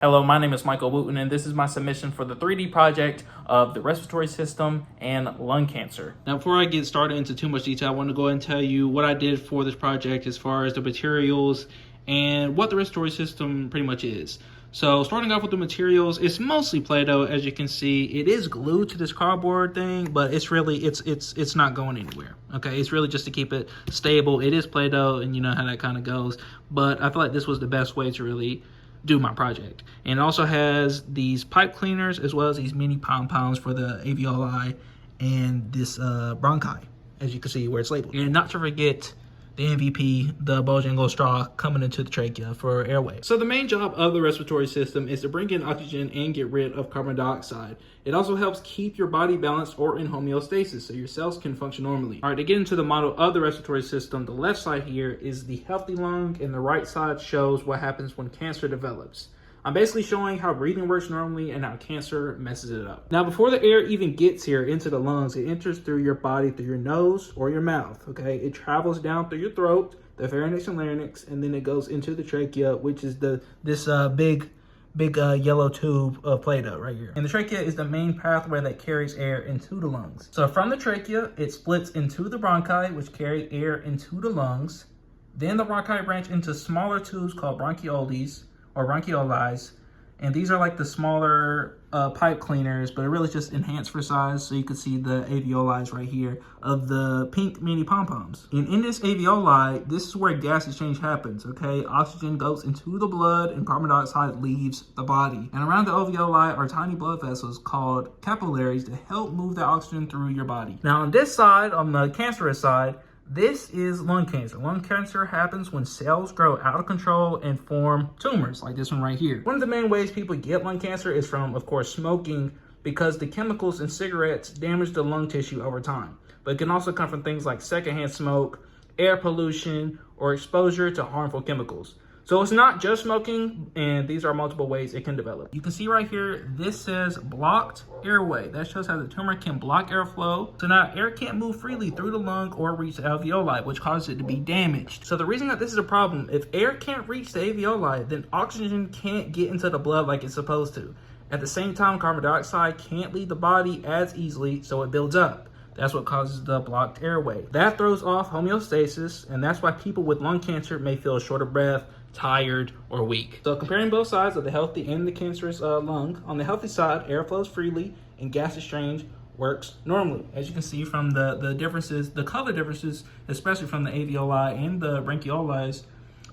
Hello, my name is Michael Wooten, and this is my submission for the 3D project of the respiratory system and lung cancer. Now, before I get started into too much detail, I want to go ahead and tell you what I did for this project as far as the materials and what the respiratory system pretty much is. So starting off with the materials, it's mostly Play-Doh. As you can see, it is glued to this cardboard thing, but it's really, it's not going anywhere. Okay, it's really just to keep it stable. It is Play-Doh, and you know how that kind of goes. But I feel like this was the best way to really do my project. And it also has these pipe cleaners as well as these mini pom-poms for the alveoli and this bronchi, as you can see where it's labeled. And not to forget the MVP, the Bojangles straw coming into the trachea for airway. So the main job of the respiratory system is to bring in oxygen and get rid of carbon dioxide. It also helps keep your body balanced or in homeostasis so your cells can function normally. All right, to get into the model of the respiratory system, the left side here is the healthy lung and the right side shows what happens when cancer develops. I'm basically showing how breathing works normally and how cancer messes it up. Now, before the air even gets here into the lungs, it enters through your body, through your nose or your mouth, okay? It travels down through your throat, the pharynx and larynx, and then it goes into the trachea, which is this big yellow tube of Play-Doh right here. And the trachea is the main pathway that carries air into the lungs. So from the trachea, it splits into the bronchi, which carry air into the lungs. Then the bronchi branch into smaller tubes called bronchioles, or bronchioli, and these are like the smaller pipe cleaners, but it really just enhanced for size. So you can see the alveoli right here of the pink mini pom-poms. And in this alveoli, this is where gas exchange happens, okay? Oxygen goes into the blood and carbon dioxide leaves the body. And around the alveoli are tiny blood vessels called capillaries to help move the oxygen through your body. Now on this side, on the cancerous side, this is lung cancer. Lung cancer happens when cells grow out of control and form tumors, like this one right here. One of the main ways people get lung cancer is from, of course, smoking, because the chemicals in cigarettes damage the lung tissue over time. But it can also come from things like secondhand smoke, air pollution, or exposure to harmful chemicals. So it's not just smoking, and these are multiple ways it can develop. You can see right here, this says blocked airway. That shows how the tumor can block airflow. So now air can't move freely through the lung or reach the alveoli, which causes it to be damaged. So the reason that this is a problem, if air can't reach the alveoli, then oxygen can't get into the blood like it's supposed to. At the same time, carbon dioxide can't leave the body as easily, so it builds up. That's what causes the blocked airway. That throws off homeostasis, and that's why people with lung cancer may feel short of breath, tired, or weak. So comparing both sides of the healthy and the cancerous lung, on the healthy side, air flows freely and gas exchange works normally. As you can see from the differences, the color differences, especially from the alveoli and the bronchioles,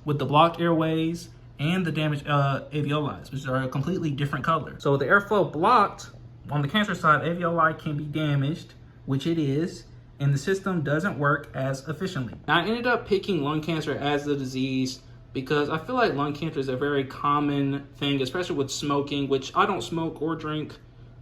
with the blocked airways and the damaged alveoli, which are a completely different color. So with the airflow blocked, on the cancer side, alveoli can be damaged, which it is, and the system doesn't work as efficiently. Now, I ended up picking lung cancer as the disease because I feel like lung cancer is a very common thing, especially with smoking, which I don't smoke or drink,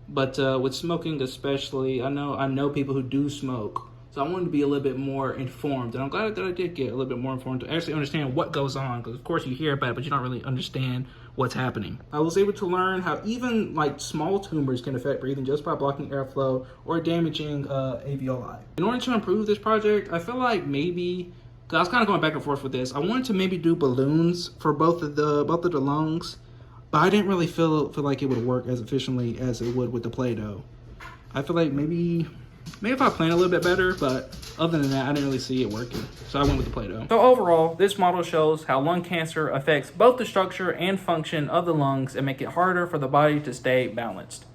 but with smoking especially, I know people who do smoke. So I wanted to be a little bit more informed, and I'm glad that I did get a little bit more informed to actually understand what goes on, because of course you hear about it, but you don't really understand what's happening. I was able to learn how even like small tumors can affect breathing just by blocking airflow or damaging alveoli. In order to improve this project, I feel like maybe, because I was kind of going back and forth with this, I wanted to maybe do balloons for both of the lungs, but I didn't really feel like it would work as efficiently as it would with the Play-Doh. I feel like maybe if I plan a little bit better, but other than that, I didn't really see it working. So I went with the Play-Doh. So overall, this model shows how lung cancer affects both the structure and function of the lungs and make it harder for the body to stay balanced.